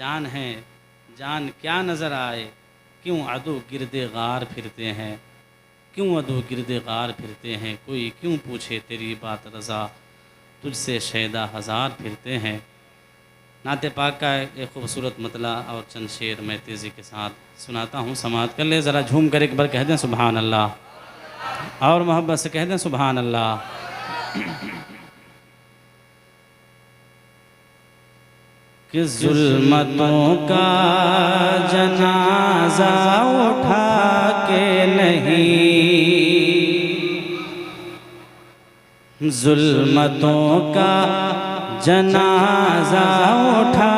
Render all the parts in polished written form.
जान है जान क्या नज़र आए, क्यों अदू गिरदे गार फिरते हैं, क्यों अदू गिरदे गार फिरते हैं, कोई क्यों पूछे तेरी बात रज़ा, तुझसे शैदा हज़ार फिरते हैं। नाते पाक का एक खूबसूरत मतला और चंद शेर मैं तेज़ी के साथ सुनाता हूँ, समाअत कर ले। ज़रा झूम कर एक बार कह दें सुबहान अल्लाह, और मोहब्बत से कह दें सुबहान अल्लाह। कि जुल्मतों का जनाजा उठा के नहीं, जुल्मतों का जनाजा उठा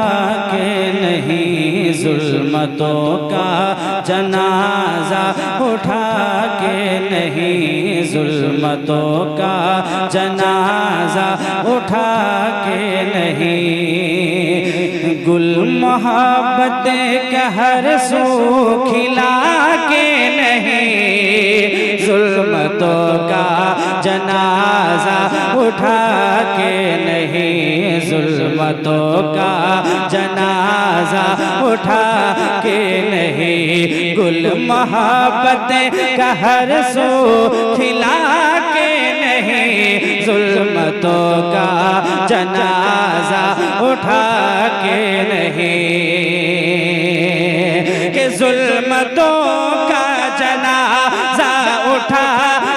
के नहीं, जुल्मतों का जनाजा उठा के नहीं, जुल्मतों का जनाजा उठा के नहीं, गुल मोहब्बत का हर सू खिला के नहीं, जुल्मतों का जनाजा उठा के नहीं, जुल्मतों का जनाजा उठा के नहीं, गुल मोहब्बत का हर सू खिला के नहीं, जुल्मतों का जनाजा उठा के नहीं, कि जुल्मतों का जनाजा उठा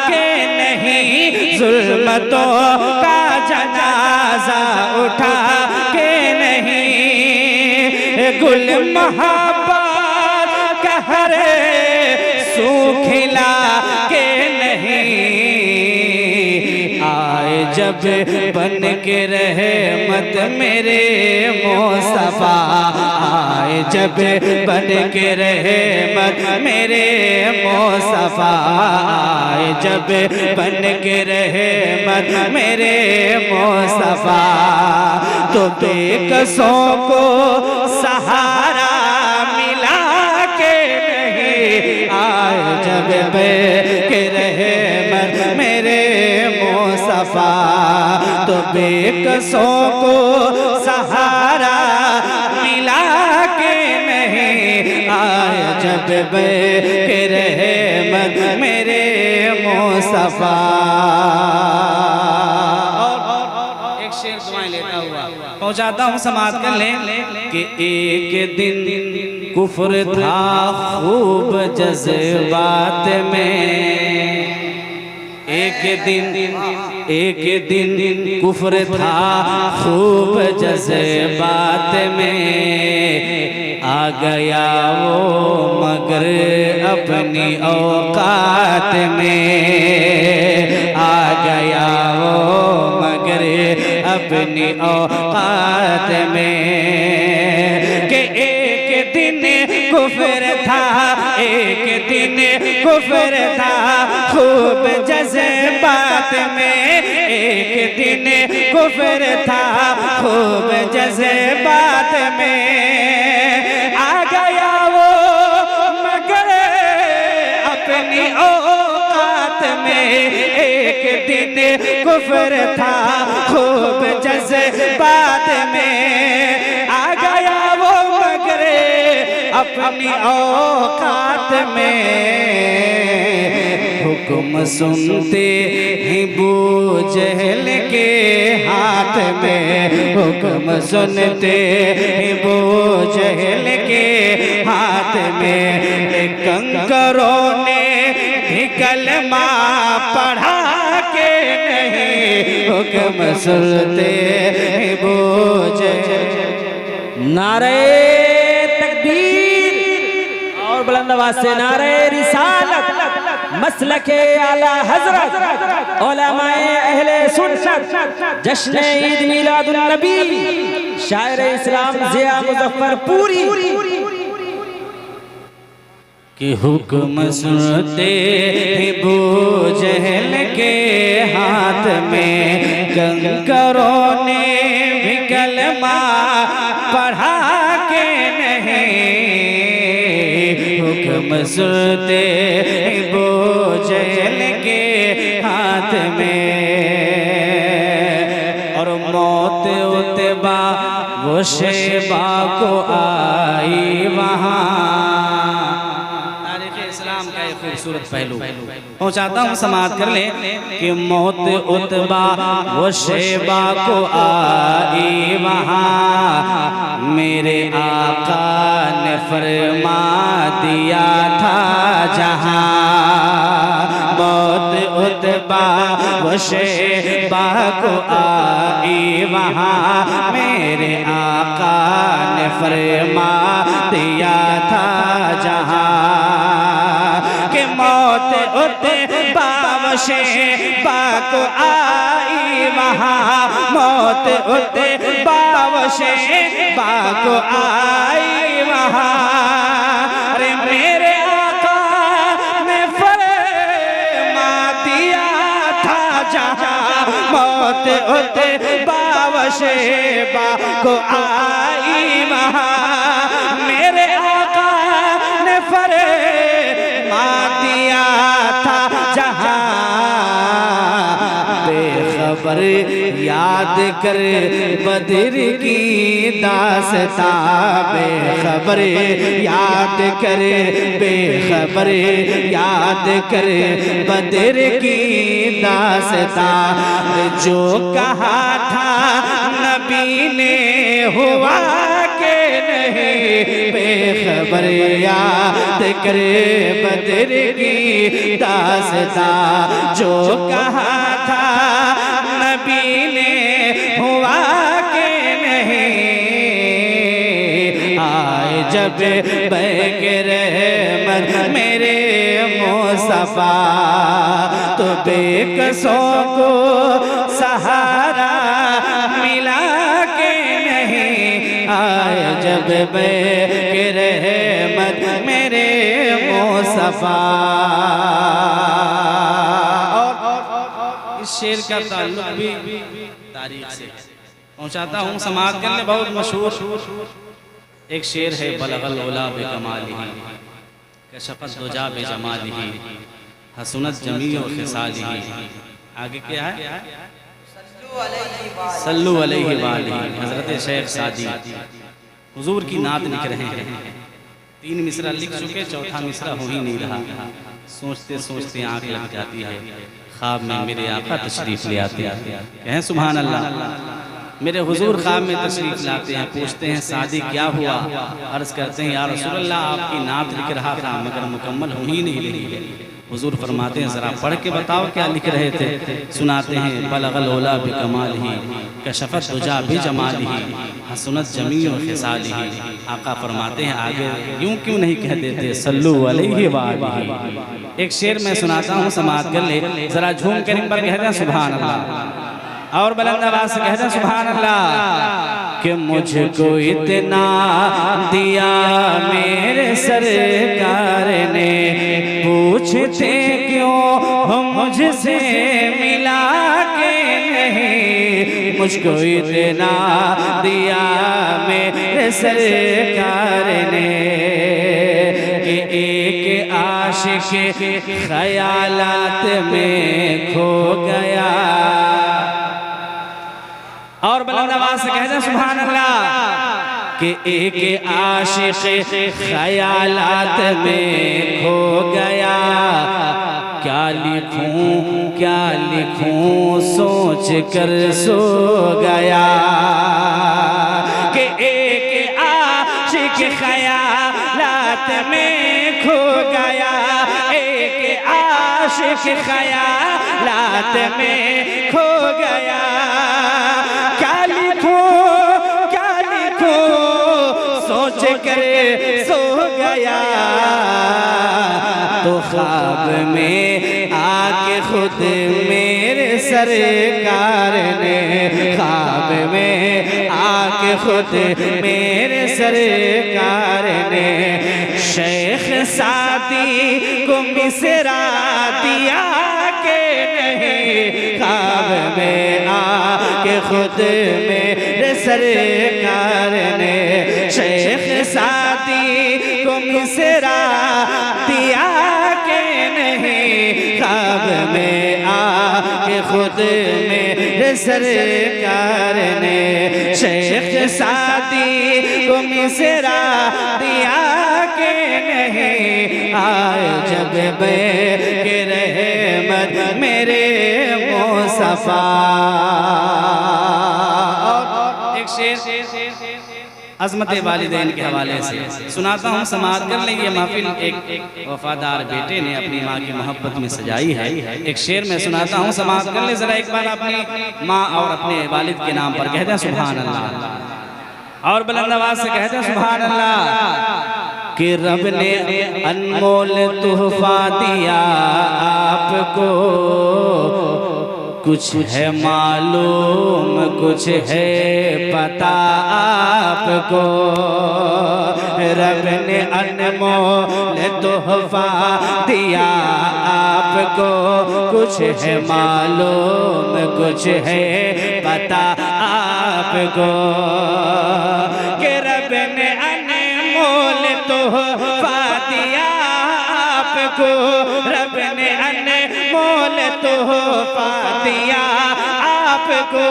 के नहीं, जुल्मतों का जनाजा उठा के नहीं, गुल मोहब्बत का हर सू खिला के नहीं, आए जब बन के रहमत मेरे मुस्तफा, आए जब बन के रहमत मेरे मुस्तफा, आए जब बन के रहमत मेरे मुस्तफा, तो बेकसों को सहारा मिला के नहीं, आए जब बन के रहमत मेरे मुस्तफा, तो बेकसों को सहारा मिला के नहीं, आए जब के रहमत मेरे मुस्तफा। एक शेर दुआएं लेता हुआ पहुंचाता हूँ, समाअत कर लें। कि एक दिन कुफ्र था खूब जज्बात में, एक दिन कुफ्र था खूब जज्बात में, आ गया वो मगर अपनी औकात में, आ गया वो मगर अपनी औकात में, कि एक दिन कुफ्र था, एक दिन कुफ्र था खूब जज्बात में, एक दिन कुफ्र था खूब जज्बात में, आ गया वो मगर अपनी औकात में, एक दिन कुफ्र था खूब जज्बात में, आ गया वो मगर अपनी औकात में, हुक्म सुनते ही बू जहल के हाथ में, हुक्म सुनते ही बू जहल के हाथ में, कंकरों ने भी कलमा पढ़ा के नहीं, हुक्म सुनते ही बू जहल। नारे तकबीर और बुलंद आवाज से नारे रिसालत, मसलके आला हजरत उलमाए अहले सुन्नत, जश्न ईद मिलादुन नबी, शायर इस्लाम जिया मुजफ्फरपुरी, कि हुक्म सुनते ही बू जहल के हाथ में, कंकरों ने भी कलमा पढ़ा के नहीं, हुक्म सुनते ही बू जहल के हाथ में, और मौत उतबा वो शेबा को आई वहाँ। तारीख़ इस्लाम का एक खूबसूरत पहलू पहुँचाता हूँ, समाअत कर ले कि मौत उतबा वो शेबा को आई वहाँ, मेरे आका ने फरमा दिया था जहाँ। मौत उतबा वो शेबा को आई वहाँ, मेरे आका ने फरमा दिया था जहाँ। कि मौत उतबा वो शेबा को आई वहाँ, मौत उतबा वो शेबा को आई वहाँ। अरे मेरे आका ने फरमा दिया था जहाँ, मौत उतबा वो शेबा को आई वहाँ। मेरे आका ने फरमा दिया था जहाँ। बेखबर याद कर बदर की दास्तां, बेखबर याद कर, बेखबर याद कर बदर की दास्तां। जो कहा था नबी ने हुआ के नहीं, बेखबर याद कर बदर की दास्तां। जो कहा था नबी ने हुआ के नहीं, आए जब बैके रहमत मेरे मुस्तफा, तो बेकसों को सहारा मिला के नहीं। आए जब बैके रहमत मेरे मुस्तफा। इस शेर का ताल्लुक भी तारीख से पहुँचाता हूँ, समाअत कर ले। बहुत मशहूर एक शेर है, बलगल उला बिकमालिही कशफत दुजा बिजमालिही हसनत जमीअ खिसालिही। आगे क्या है? सल्लु अलैहि वालिही। हज़रत शेख सादी हुजूर की नात लिख रहे हैं। 3 मिसरा लिख चुके, चौथा मिसरा हो ही नहीं रहा। सोचते सोचते आँख लग जाती है। ख्वाब में मेरे आका तशरीफ़ ले आते हैं, कहें सुभान अल्लाह। मेरे हुजूर ख्वाब में तशरीफ़ लाते हैं, पूछते हैं सादी क्या हुआ? अर्ज़ करते हैं या रसूल अल्लाह आपकी नात लिख रहा था मगर मुकम्मल हो ही नहीं रही है। हुजूर फरमाते हैं ज़रा पढ़ के बताओ क्या लिख रहे थे। सुनाते हैं बलगल उला बिकमालिही कशफत दुजा बिजमालिही हसनत जमीअ खिसालिही। आका फरमाते हैं आगे यूं क्यों नहीं कह देते सल्लु अलैहि वालिही। एक शेर मैं सुनाता हूँ, समाअत कर ले। जरा झूम कर इन पर कहते हैं सुभान अल्लाह, और बुलंद आवाज़ से कहते हैं सुभान अल्लाह। कि मुझको इतना दिया मेरे सरकार ने, पूछते क्यों मुझसे मिला के नहीं। मुझको इतना दिया मेरे सरकार ने, कि एक आशिक ख्यालात में खो गया। और बुलंद आवाज़ से कहते हैं सुभान अल्लाह। कि एक आशिक ख्यालात में खो गया। क्या लिखूं सोच कर सो गया। कि एक आशिक ख्यालात में खो गया। एक आशिक ख्यालात में खो गया। क्या लिखूं सोच कर सो गया। तो ख्वाब में आके खुद मेरे सरकार ने, ख्वाब में आके खुद मेरे सरकार ने, शेख सादी को मिसरा दिया के नहीं। ख्वाब में आके खुद मेरे सरकार ने, शेख सादी को मिसरा दिया के नहीं। ख्वाब में आके खुद मेरे सरकार ने, शेख सादी को मिसरा दिया के नहीं आए जब के रहमत मेरे मुस्तफा। एक शेर अज़मत वालिदैन के हवाले से सुनाता हूँ, समाअत कर लें। ये महफिल एक वफादार बेटे ने अपनी माँ की मोहब्बत में सजाई है। एक शेर में सुनाता हूँ, समाअत कर ले। ज़रा एक बार अपनी माँ और अपने वालिद के नाम पर कहते हैं सुभान अल्लाह, और बुलंद आवाज़ से कहते हैं सुभान अल्लाह। कि रब ने अनमोल तोहफा दिया आपको, कुछ है मालूम कुछ है पता आपको। रब ने अनमोल तोहफा दिया आपको, कुछ है मालूम कुछ है पता आपको। कि रब ने अनमोल तोहफा दिया आपको, रब ने अनमोल तोहफा दिया आपको।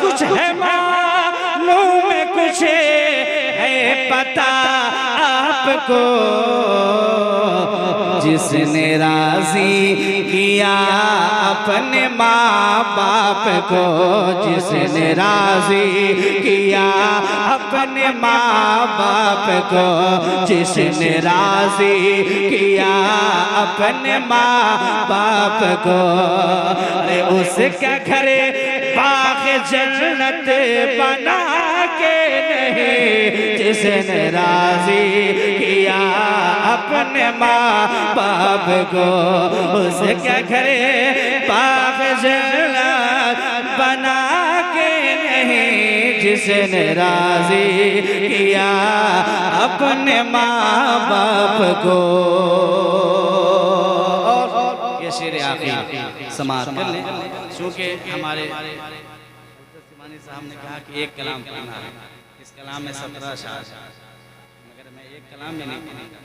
कुछ है मालूम कुछ है पता आपको। जिसने राजी किया अपने माँ बाप को, जिसने राजी किया अपने माँ बाप को, जिसने राजी किया अपने माँ बाप को। अरे उसका घर बाग जन्नत बना के नहीं, जिसने राजी किया अपने माँ बाप को, उसका घर बाग जन्नत बना के नहीं, जिसने राजी किया अपने माँ बाप को। ये शेर आखिरी समाअत कर लें, चूँकि हमारे साहब ने कहा कि एक कलाम पढ़ना है। इस कलाम में 17 शार, मगर मैं एक कलाम में नहीं पढ़ूंगा,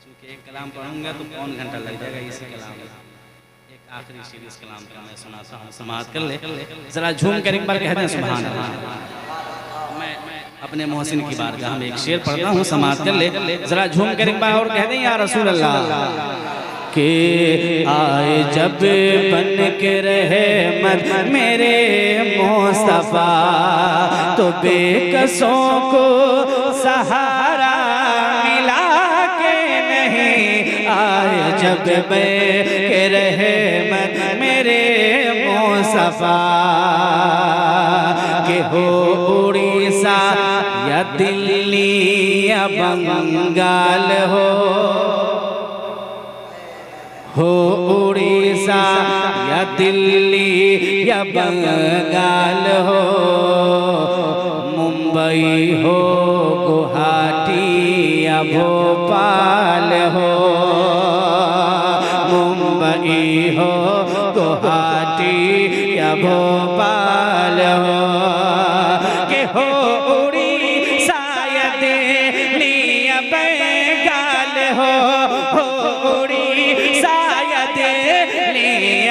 चूँकि एक कलाम पढ़ूंगा तो पौन घंटा लग जाएगा इसी कलाम में। एक आखिरी शेर इस कलाम का मैं सुनाता हूँ, समाअत कर ले। ज़रा झूम कर एक बार कहते हैं सुभान अल्लाह। मैं अपने मोहसिन की बारगाह में एक शेर पढ़ता हूँ, समाअत कर ले। ज़रा झूम कर एक बार और कहते हैं या रसूल अल्लाह। के आए जब बन के रहमत मेरे मुस्तफा, तो बेकसों को सहारा मिला के नहीं आए जब के रहमत मेरे मुस्तफा। के हो उड़ीसा या दिल्ली या बंगाल हो उड़ीसा या दिल्ली या बंगाल हो, मुंबई हो गुवाहाटी या भोपाल हो, मुंबई हो गुवाहाटी या भोपाल हो। के हो उड़ीसा या दिल्ली या बंगाल हो उड़ीसा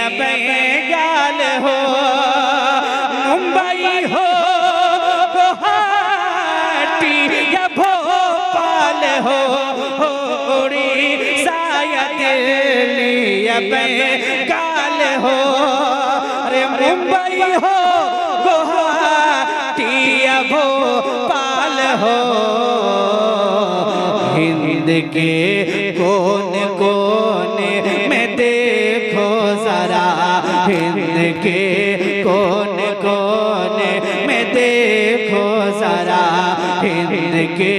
बंगाल हो, मुंबई हो गुवाहाटी या भोपाल हो, उड़ीसा या दिल्ली या बंगाल हो। अरे मुंबई हो गुवाहाटी या भोपाल हो, हिंद के कोने कोने में देखो जरा, हिंद के कोने कोने में देखो जरा, हिंद के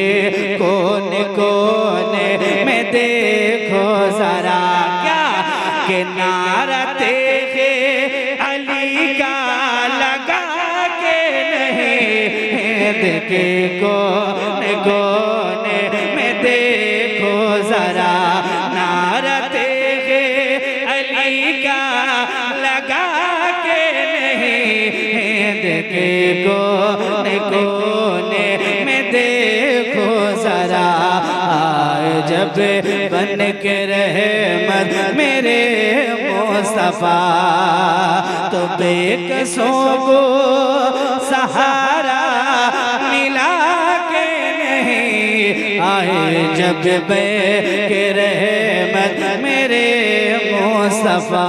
कोने कोने में देखो जरा। क्या के नारा तेरे अली का लगा के नहीं, हिंद के कोने कोने में देखो जरा, नारा तेरे अली का लगा के नहीं, हिंद के कोने कोने में देखो जरा। आए जब बन के रहमत मेरे मुस्तफा, तो बेकसों को सहारा मिला जब के रहमत मेरे मुस्तफा।